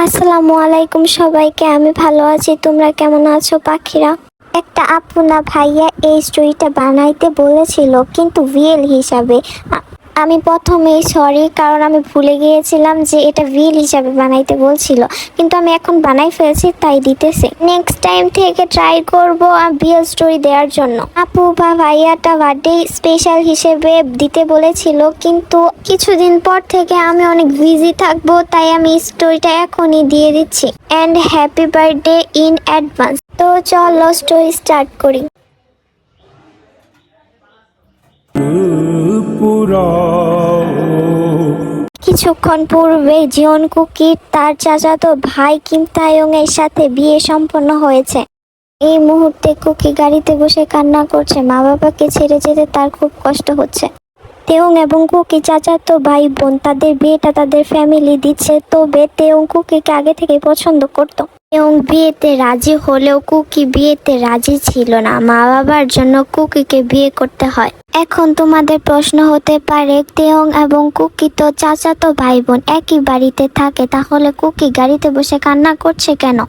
আসসালামু আলাইকুম সবাইকে। আমি ভালো আছি, তোমরা কেমন আছো পাখিরা? একটা আপু না ভাইয়া এই স্টোরিটা বানাইতে বলেছিল, কিন্তু রিয়েল হিসাবে। আমি প্রথমেই সরি, কারণ আমি ভুলে গিয়েছিলাম যে এটা রিয়েল হিসাবে বানাইতে বলছিল, কিন্তু আমি এখন বানাই ফেলছি তাই দিতেছে। নেক্সট টাইম থেকে ট্রাই করব রিয়েল স্টোরি দেওয়ার জন্য। আপু বা ভাইয়াটা বার্থডে স্পেশাল হিসেবে দিতে বলেছিল, কিন্তু কিছুদিন পর থেকে আমি অনেক বিজি থাকবো, তাই আমি স্টোরিটা এখনই দিয়ে দিচ্ছি। And happy birthday in advance. তো চলো স্টোরি স্টার্ট করি। কিছুক্ষণ পূর্বে জিওন কুকির তার চাচাতো ভাই কিম তায়ং এর সাথে বিয়ে সম্পন্ন হয়েছে। এই মুহূর্তে কুকি গাড়িতে বসে কান্না করছে। মা বাবাকে ছেড়ে যেতে তার খুব কষ্ট হচ্ছে। তেয়ং এবং কুকি চাচাতো ভাই বোন, তাদের বিয়েটা তাদের ফ্যামিলি দিচ্ছে। তবে তেয়ং কুকিকে আগে থেকে পছন্দ করত। তেয়ং বিয়েতে রাজি হলেও কুকি বিয়েতে রাজি ছিল না। মা বাবার জন্য কুকিকে বিয়ে করতে হয়। এখন তোমাদের প্রশ্ন হতে পারে, তেয়ং এবং কুকি তো চাচাতো ভাই বোন, একই বাড়িতে থাকে, তাহলে কুকি গাড়িতে বসে কান্না করছে কেন?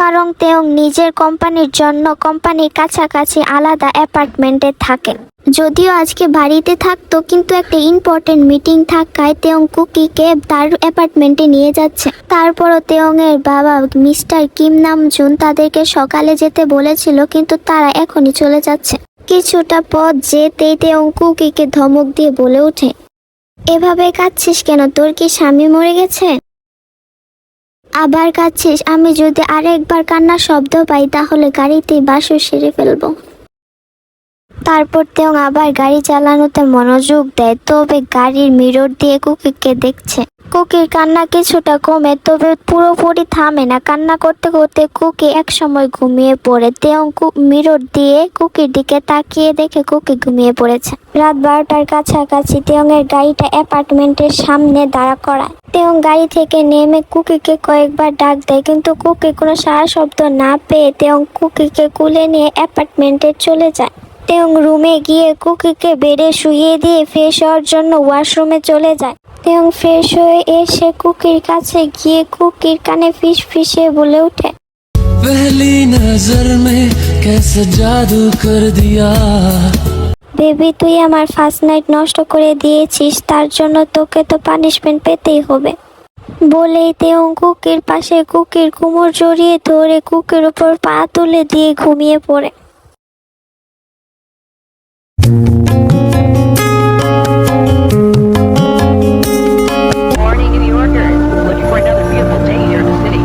কারণ তেয়ং নিজের কোম্পানির জন্য কোম্পানির কাছাকাছি আলাদা অ্যাপার্টমেন্টে থাকে। যদিও আজকে বাড়িতে থাকতো, কিন্তু একটা ইম্পর্টেন্ট মিটিং থাকায় তেয়ং কুকিকে তার অ্যাপার্টমেন্টে নিয়ে যাচ্ছে। তারপরও তেয়ং এর বাবা মিস্টার কিম নামজুন তাদেরকে সকালে যেতে বলেছিল, কিন্তু তারা এখনই চলে যাচ্ছে। কিছুটা পথ যেতেই তেয়ং কুকিকে ধমক দিয়ে বলে ওঠে, এভাবে কাঁদছিস কেন? তোর কি স্বামী মরে গেছে? আবার কাঁদছিস? আমি যদি আরেকবার কান্নার শব্দ পাই তাহলে গাড়িতেই বাসর সেরে ফেলবো। তারপর তেয়ং আবার গাড়ি চালানোতে মনোযোগ দেয়, তবে গাড়ির মিরর দিয়ে কুকিকে দেখছে। কুকির কান্না কিছুটা কমে, তবে পুরোপুরি থামে না। কান্না করতে করতে কুকি একসময় ঘুমিয়ে পড়ে। তেয়ং মিরর দিয়ে কুকির দিকে তাকিয়ে দেখে কুকি ঘুমিয়ে পড়েছে। রাত 12টার কাছাকাছি তেয়ং এর গাড়িটা অ্যাপার্টমেন্টের সামনে দাঁড়া করায়। তেয়ং গাড়ি থেকে নেমে কুকিকে কয়েকবার ডাক দেয়, কিন্তু কুকি কোনো সাড়া শব্দ না পেয়ে তেয়ং কুকিকে কুলে নিয়ে অ্যাপার্টমেন্টে চলে যায়। তেয়ং রুমে গিয়ে কুকিকে বেডে শুইয়ে দিয়ে ফ্রেশ হওয়ার জন্য ওয়াশরুমে চলে যায়। তেয়ং ফ্রেশ হয়ে এসে কুকির কাছে গিয়ে কুকির কানে ফিসফিসে বলে ওঠে, पहली नजर में कैसे जादू कर दिया। বেবি, তুই আমার ফার্স্ট নাইট নষ্ট করে দিয়েছিস, তার জন্য তোকে তো পানিশমেন্ট পেতেই হবে। বলেই তেয়ং কুকির পাশে কুকির কোমর জড়িয়ে ধরে কুকির উপর পা তুলে দিয়ে ঘুমিয়ে পড়ে। Morning, New Yorkers. Looking for another beautiful day here in the city.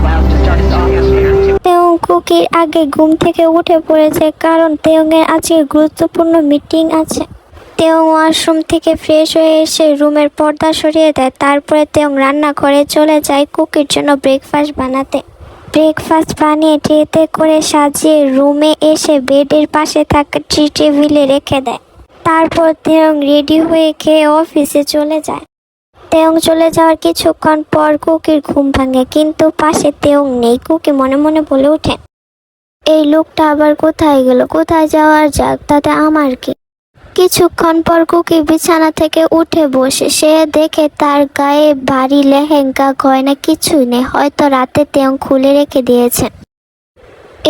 Clouds to start us off yesterday. তেয়ং কুকির আগে ঘুম থেকে উঠে পড়েছে, কারণ তেয়ং এর আজকে গুরুত্বপূর্ণ মিটিং আছে। তেয়ং ওয়াশরুম থেকে ফ্রেশ হয়ে এসে রুমের পর্দা সরিয়ে দেয়। তারপরে তেয়ং রান্নাঘরে চলে যায় কুকির জন্য ব্রেকফাস্ট বানাতে। ব্রেকফাস্ট বানিয়ে ট্রেতে করে সাজিয়ে রুমে এসে বেডের পাশে থাকা টি টেবিলে রেখে দেয়। তারপর তেয়ং রেডি হয়ে খেয়ে অফিসে চলে যায়। তেয়ং চলে যাওয়ার কিছুক্ষণ পর কুকির ঘুম ভাঙে, কিন্তু পাশে তেয়ং নেই। কুকি মনে মনে বলে ওঠে, এই লোকটা আবার কোথায় গেল? কোথায় যাওয়ার যাক, তাতে আমার কি? কিছুক্ষণ পর কুকি বিছানা থেকে উঠে বসে। সে দেখে তার গায়ে ভারী লেহেঙ্গা গয়না কিছুই নেই, হয়তো রাতে তেয়ং খুলে রেখে দিয়েছে।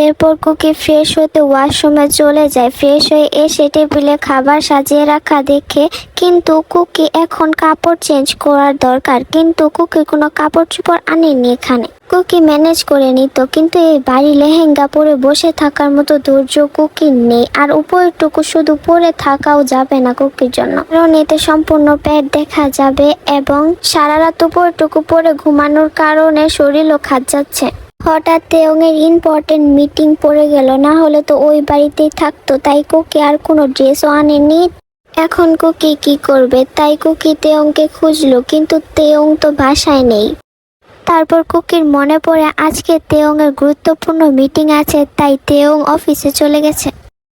এরপর কুকি ফ্রেশ হতে ওয়াশরুমে চলে যায়। ফ্রেশ হয়ে এসে টেবিলে খাবার সাজিয়ে রাখা দেখে, কিন্তু কুকি এখন কাপড় চেঞ্জ করার দরকার, কিন্তু কুকি কোনো কাপড় চোপড় আনেনি এখানে। কুকি ম্যানেজ করে নিত, কিন্তু এই ভারী লেহেঙ্গা পরে বসে থাকার মতো ধৈর্য কুকির নেই। আর উপরটুকু শুধু পরে থাকাও যাবে না কুকির জন্য, কারণ এতে সম্পূর্ণ পেট দেখা যাবে এবং সারা রাত উপরটুকু পরে ঘুমানোর কারণে শরীরও খাচ্জাচ্ছে। হঠাৎ তেয়ং এর ইম্পর্টেন্ট মিটিং পড়ে গেল, না হলে তো ওই বাড়িতেই থাকতো। তাই কুকি আর কোনো ড্রেসও আনেনি। এখন কুকি কি করবে? তাই কুকি তেয়ংকে খুঁজলো, কিন্তু তেয়ং তো বাসায় নেই। তারপর কুকির মনে পড়ে আজকে তেয়ং এর গুরুত্বপূর্ণ মিটিং আছে, তাই তেয়ং অফিসে চলে গেছে।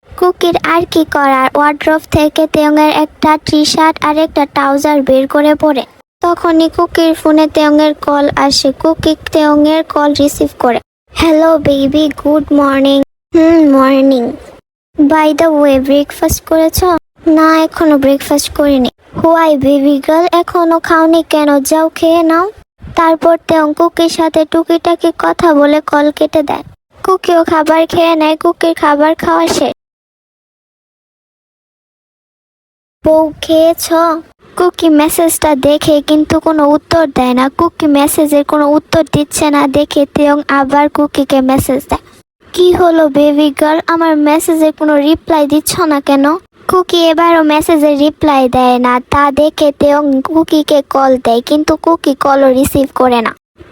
কুকির আর কি করার, ওয়ার্ড্রোব থেকে তেয়ং এর একটা টি শার্ট আর একটা ট্রাউজার বের করে পরে। তখনই কুকির ফোনে তেয়ং এর কল আসে। কুকি তেয়ং এর কল রিসিভ করে। Hello baby, good morning. Morning. By the way, breakfast করেছো? না, এখনো ব্রেকফাস্ট করিনি। হোয়াই বেবি গার্ল, এখনো খাওনি কেন? যাও খেয়ে নাও। তারপর তেয়ং কুকির সাথে টুকিটাকি কথা বলে কল কেটে দেয়। কুকিও খাবার খেয়ে নেয়। কুকির খাবার খাওয়া শেষ। বউ খেয়েছ? কুকি মেসেজটা দেখে কিন্তু কোনো উত্তর দেয় না। কুকি মেসেজের কোনো উত্তর দিচ্ছে না দেখে তেয়ং আবার কুকিকে মেসেজ দেয়। কি হলো বেবি গার্ল, আমার মেসেজে কোনো রিপ্লাই দিচ্ছ না কেন? কুকি এবারও মেসেজের রিপ্লাই দেয় না। তা দেখে তেয়ং কুকিকে কল দেয়, কিন্তু কুকি কলও রিসিভ করে না।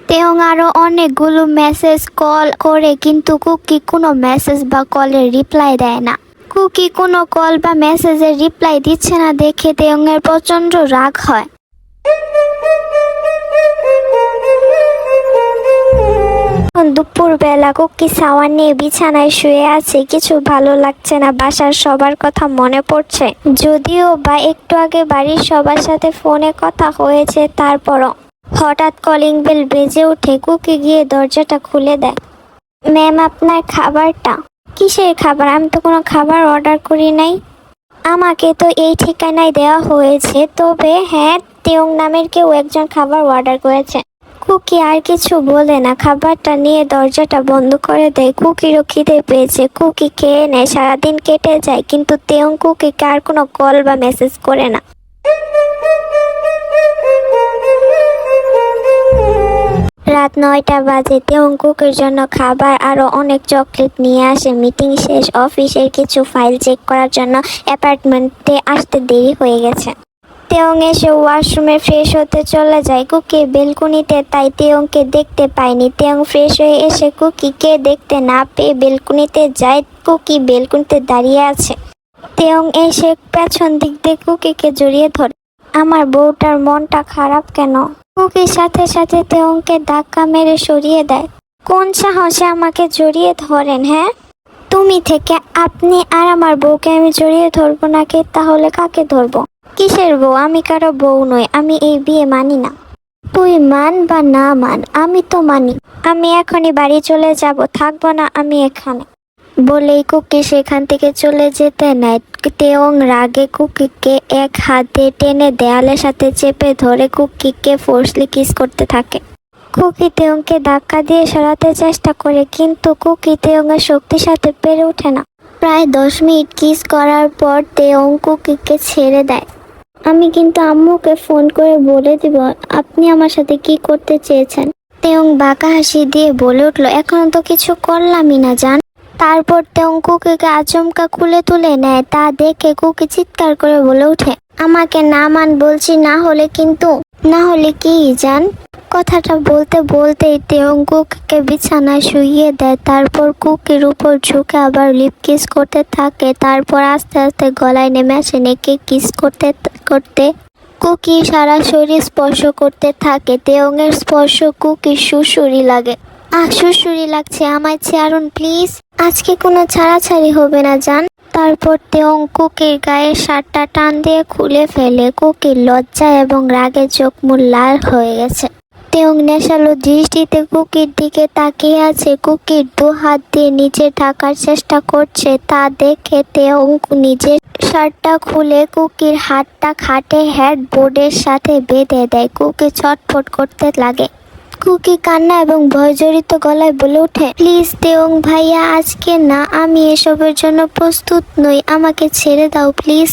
তেয়ং আরো অনেকগুলো মেসেজ কল করে, কিন্তু কুকি কোনো মেসেজ বা কলের রিপ্লাই দেয় না। কুকি কোনো কল বা মেসেজের রিপ্লাই দিচ্ছে না দেখে তেয়ং এর প্রচন্ড রাগ হয়। দুপুর বেলা কুকি সাওয়ার নিয়ে বিছানায় শুয়ে আছে। কিছু ভালো লাগছে না, বাসার সবার কথা মনে পড়ছে। যদিও বা একটু আগে বাড়ির সবার সাথে ফোনে কথা হয়েছে, তারপরও হঠাৎ কলিং বেল বেজে উঠে। কুকি গিয়ে দরজাটা খুলে দেয়। ম্যাম, আপনার খাবারটা। কিসের খাবার? আমি তো কোনো খাবার অর্ডার করি নাই। আমাকে তো এই ঠিকানায় দেওয়া হয়েছে, তবে হ্যাঁ, তেয়ং নামের কেউ একজন খাবার অর্ডার করেছে। কুকি আর কিছু বলে না, খাবারটা নিয়ে দরজাটা বন্ধ করে দেয়। কুকিরও খিদে পেয়েছে, কুকি খেয়ে নেয়। সারাদিন কেটে যায়, কিন্তু তেয়ং কুকিকে আর কোনো কল বা মেসেজ করে না। রাত 9টা বাজে। তেয়ং কুকির জন্য খাবার আরো অনেক চকলেট নিয়ে আসে। মিটিং শেষ। অফিসের কিছু ফাইল চেক করার জন্য অ্যাপার্টমেন্টে আসতে দেরি হয়ে গেছে। তেয়ং এসে ওয়াশরুমে ফ্রেশ হতে চলে যায়। কুকি বেলকুনিতে, তাই তেয়ংকে দেখতে পায়নি। তেয়ং ফ্রেশ হয়ে এসে কুকিকে দেখতে না পেয়ে বেলকুনিতে যায়। কুকি বেলকুনিতে দাঁড়িয়ে আছে। তেয়ং এসে পেছন দিক দিয়ে কুকিকে জড়িয়ে ধরে। আমার বউটার মনটা খারাপ কেন? কুকির সাথে সাথে তেয়ংকে ধাক্কা মেরে সরিয়ে দেয়। কোন সাহসে আমাকে জড়িয়ে ধরেন? হ্যাঁ, তুমি থেকে আপনি আর আমার বউকে আমি জড়িয়ে ধরবো নাকি? তাহলে কাকে ধরবো? কিসের বউ? আমি কারো বউ নই। আমি এই বিয়ে মানি না। তুই মান বা না মান, আমি তো মানি। আমি এখনই বাড়ি চলে যাব, থাকবো না আমি এখানে। বলেই কুকি সেখান থেকে চলে যেতে নেয়। তেয়ং রাগে কুকিকে এক হাতে টেনে দেয়ালের সাথে চেপে ধরে কুকিকে ফোর্সলি কিস করতে থাকে। কুকি তেয়ংকে ধাক্কা দিয়ে সরাতে চেষ্টা করে, কিন্তু কুকি তেয়ংয়ের শক্তির সাথে পেরে ওঠে না। প্রায় 10 মিনিট কিস করার পর তেয়ং কুকিকে ছেড়ে দেয়। আমি কিন্তু আম্মুকে ফোন করে বলে দিব আপনি আমার সাথে কি করতে চেয়েছেন। তেয়ং বাঁকা হাসি দিয়ে বলে উঠল, এখনো তো কিছু করলামই না জান। তারপর তেয়ং কুকিকে আচমকা খুলে তুলে নেয়। তা দেখে কুকি চিৎকার করে বলে ওঠে, আমাকে না মান বলছি, না হলে কিন্তু। না হলে কি জান? কথাটা বলতে বলতেই তেয়ং কুকিকে বিছানায় শুইয়ে দেয়। তারপর কুকির উপর ঝুঁকে আবার লিপ কিস করতে থাকে। তারপর আস্তে আস্তে গলায় নেমে আসে। নেকে কিস করতে করতে কুকি সারা শরীর স্পর্শ করতে থাকে। তেয়ং এর স্পর্শ কুকির সুসুরি লাগে। সুসুরি লাগছে, আমায় ছাড়ুন প্লিজ। আজকে কোনো ছাড়াছাড়ি হবে না জান। তারপর তেয়ং কুকির গায়ের শার্টটা টান দিয়ে খুলে ফেলে। কুকির লজ্জা এবং রাগে চোখ মুখ লাল হয়ে গেছে। তেয়ং নেশালো দৃষ্টিতে কুকির দিকে তাকিয়ে আছে। কুকির 2 হাত দিয়ে নিচে ঢাকার চেষ্টা করছে। তা দেখে তেয়ং নিজের শার্টটা খুলে কুকির হাতটা খাটে হেডবোর্ডের সাথে বেঁধে দেয়। কুকি ছটফট করতে লাগে। কুকি কান্না এবং ভয় জড়িত গলায় বলে ওঠে, প্লিজ তেয়ং ভাইয়া, আজকে না, আমি এসবের জন্য প্রস্তুত নই, আমাকে ছেড়ে দাও প্লিজ।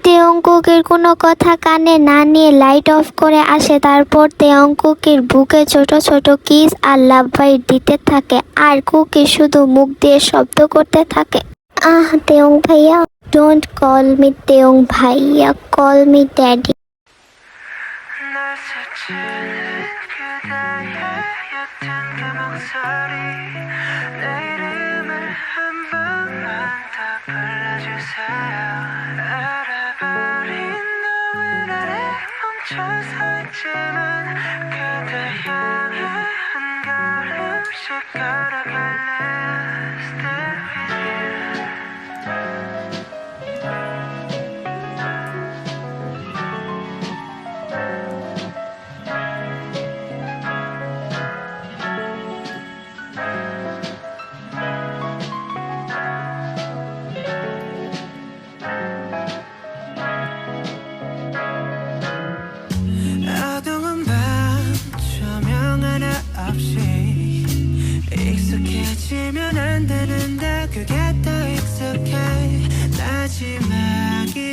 তেয়ং কুকির কোনো কথা কানে না নিয়ে লাইট অফ করে আসে। তারপর তেয়ং কুকির বুকে ছোট ছোট কিস আর লাভ বাইট দিতে থাকে, আর কুকি শুধু মুখ দিয়ে শব্দ করতে থাকে, আহ তেয়ং ভাইয়া, ডোন্ট কল মি তেয়ং ভাইয়া, কল মি ড্যাডি।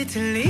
तितली